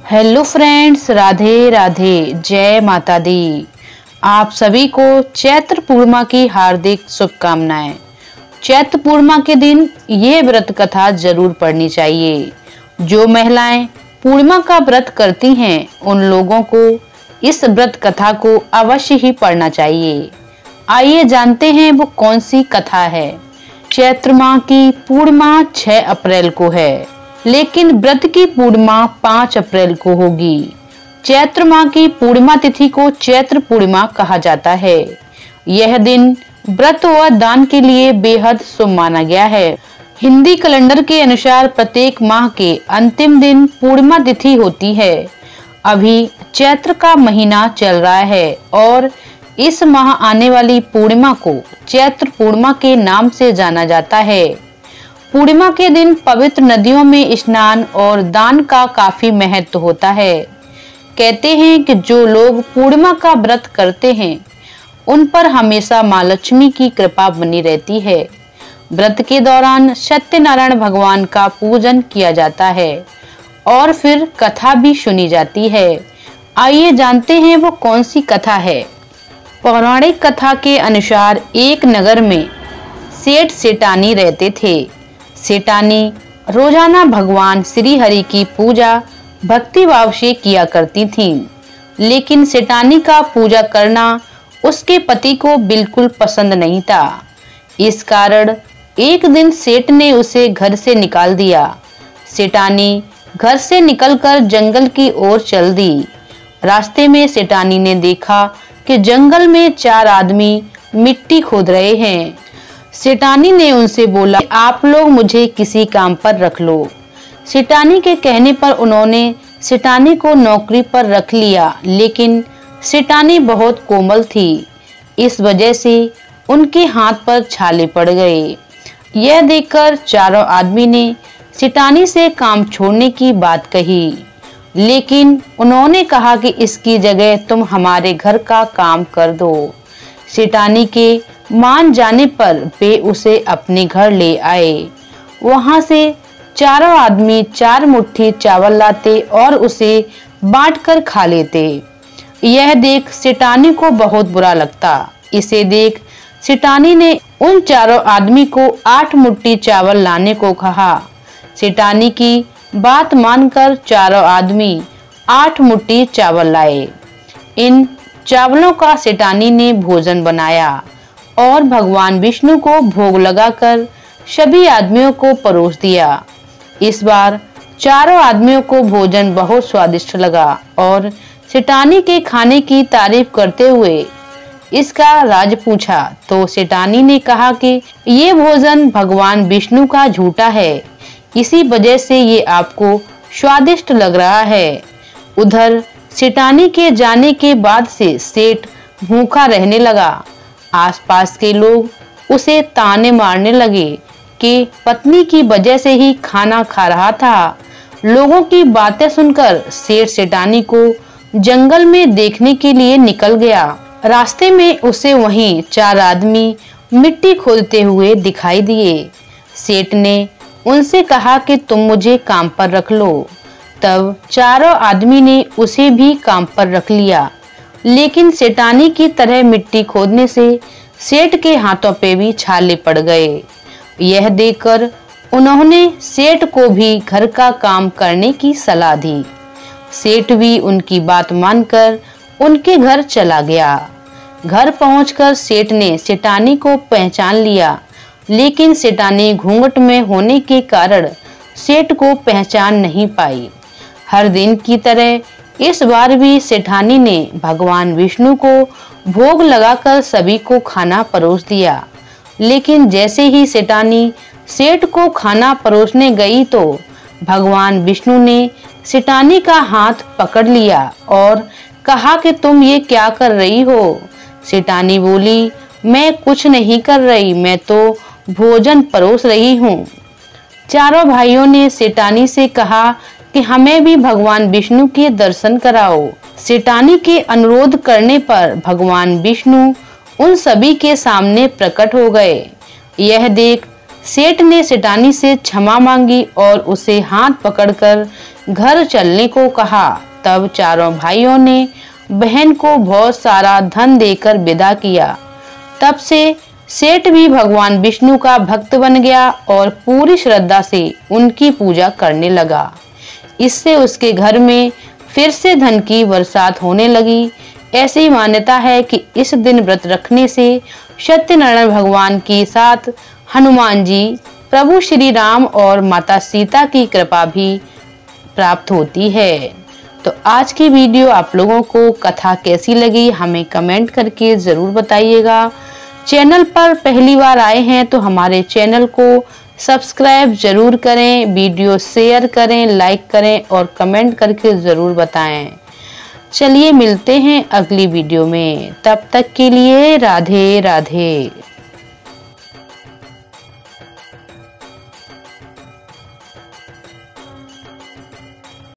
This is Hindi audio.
हेलो फ्रेंड्स, राधे राधे, जय माता दी। आप सभी को चैत्र पूर्णिमा की हार्दिक शुभकामनाएं। चैत्र पूर्णिमा के दिन ये व्रत कथा जरूर पढ़नी चाहिए। जो महिलाएं पूर्णिमा का व्रत करती हैं उन लोगों को इस व्रत कथा को अवश्य ही पढ़ना चाहिए। आइए जानते हैं वो कौन सी कथा है। चैत्र माह की पूर्णिमा 6 अप्रैल को है, लेकिन व्रत की पूर्णिमा 5 अप्रैल को होगी। चैत्र माह की पूर्णिमा तिथि को चैत्र पूर्णिमा कहा जाता है। यह दिन व्रत व दान के लिए बेहद शुभ माना गया है। हिंदी कैलेंडर के अनुसार प्रत्येक माह के अंतिम दिन पूर्णिमा तिथि होती है। अभी चैत्र का महीना चल रहा है और इस माह आने वाली पूर्णिमा को चैत्र पूर्णिमा के नाम से जाना जाता है। पूर्णिमा के दिन पवित्र नदियों में स्नान और दान का काफी महत्व होता है। कहते हैं कि जो लोग पूर्णिमा का व्रत करते हैं उन पर हमेशा माँ लक्ष्मी की कृपा बनी रहती है। व्रत के दौरान सत्यनारायण भगवान का पूजन किया जाता है और फिर कथा भी सुनी जाती है। आइए जानते हैं वो कौन सी कथा है। पौराणिक कथा के अनुसार एक नगर में सेठ सेठानी रहते थे। सेठानी रोजाना भगवान श्री हरि की पूजा भक्ति भाव से किया करती थीं, लेकिन सेठानी का पूजा करना उसके पति को बिल्कुल पसंद नहीं था। इस कारण एक दिन सेठ ने उसे घर से निकाल दिया। सेठानी घर से निकलकर जंगल की ओर चल दी। रास्ते में सेठानी ने देखा कि जंगल में 4 आदमी मिट्टी खोद रहे हैं। सेठानी ने उनसे बोला, आप लोग मुझे किसी काम पर रख लो। सेठानी के कहने पर उन्होंने सेठानी को नौकरी पर रख लिया, लेकिन सेठानी बहुत कोमल थी। इस वजह से उनके हाथ पर छाले पड़ गए। यह देखकर चारों आदमी ने सेठानी से काम छोड़ने की बात कही, लेकिन उन्होंने कहा कि इसकी जगह तुम हमारे घर का काम कर दो। सेठानी के मान जाने पर वे उसे अपने घर ले आए। वहां से चारों आदमी 4 मुट्ठी चावल लाते और उसे बांटकर खा लेते। यह देख सेठानी को बहुत बुरा लगता। इसे देख सेठानी ने उन चारों आदमी को 8 मुट्ठी चावल लाने को कहा। सेठानी की बात मानकर चारों आदमी 8 मुट्ठी चावल लाए। इन चावलों का सेठानी ने भोजन बनाया और भगवान विष्णु को भोग लगाकर सभी आदमियों को परोस दिया। इस बार चारों आदमियों को भोजन बहुत स्वादिष्ट लगा और सेठानी के खाने की तारीफ करते हुए इसका राज पूछा तो सेठानी ने कहा कि ये भोजन भगवान विष्णु का झूठा है, इसी वजह से ये आपको स्वादिष्ट लग रहा है। उधर सेठानी के जाने के बाद से सेठ भूखा रहने लगा। आसपास के लोग उसे ताने मारने लगे कि पत्नी की वजह से ही खाना खा रहा था। लोगों की बातें सुनकर सेठ सेठानी को जंगल में देखने के लिए निकल गया। रास्ते में उसे वहीं 4 आदमी मिट्टी खोदते हुए दिखाई दिए। सेठ ने उनसे कहा कि तुम मुझे काम पर रख लो। तब चारों आदमी ने उसे भी काम पर रख लिया, लेकिन सेठानी की तरह मिट्टी खोदने से सेठ के हाथों पे भी छाले पड़ गए। यह देखकर उन्होंने सेठ को भी घर का काम करने की सलाह दी। सेठ भी उनकी बात मानकर उनके घर चला गया। घर पहुंचकर सेठ ने सेठानी को पहचान लिया, लेकिन सेठानी घूंघट में होने के कारण सेठ को पहचान नहीं पाई। हर दिन की तरह इस बार भी सेठानी ने भगवान विष्णु को भोग लगाकर सभी को खाना परोस दिया, लेकिन जैसे ही सेठानी सेठ को खाना परोसने गई तो भगवान विष्णु ने सेठानी का हाथ पकड़ लिया और कहा कि तुम ये क्या कर रही हो। सेठानी बोली, मैं कुछ नहीं कर रही, मैं तो भोजन परोस रही हूँ। चारों भाइयों ने सेठानी से कहा कि हमें भी भगवान विष्णु के दर्शन कराओ। सेठानी के अनुरोध करने पर भगवान विष्णु उन सभी के सामने प्रकट हो गए। यह देख सेठ ने सेठानी से क्षमा मांगी और उसे हाथ पकड़कर घर चलने को कहा। तब चारों भाइयों ने बहन को बहुत सारा धन देकर विदा किया। तब से सेठ भी भगवान विष्णु का भक्त बन गया और पूरी श्रद्धा से उनकी पूजा करने लगा। इससे उसके घर में फिर से धन की बरसात होने लगी। ऐसी मान्यता है कि इस दिन व्रत रखने से सत्यनारायण भगवान के साथ हनुमान जी, प्रभु श्री राम और माता सीता की कृपा भी प्राप्त होती है। तो आज की वीडियो आप लोगों को कथा कैसी लगी हमें कमेंट करके जरूर बताइएगा। चैनल पर पहली बार आए हैं तो हमारे चैनल को सब्सक्राइब जरूर करें, वीडियो शेयर करें, लाइक करें और कमेंट करके जरूर बताएं। चलिए मिलते हैं अगली वीडियो में, तब तक के लिए राधे राधे।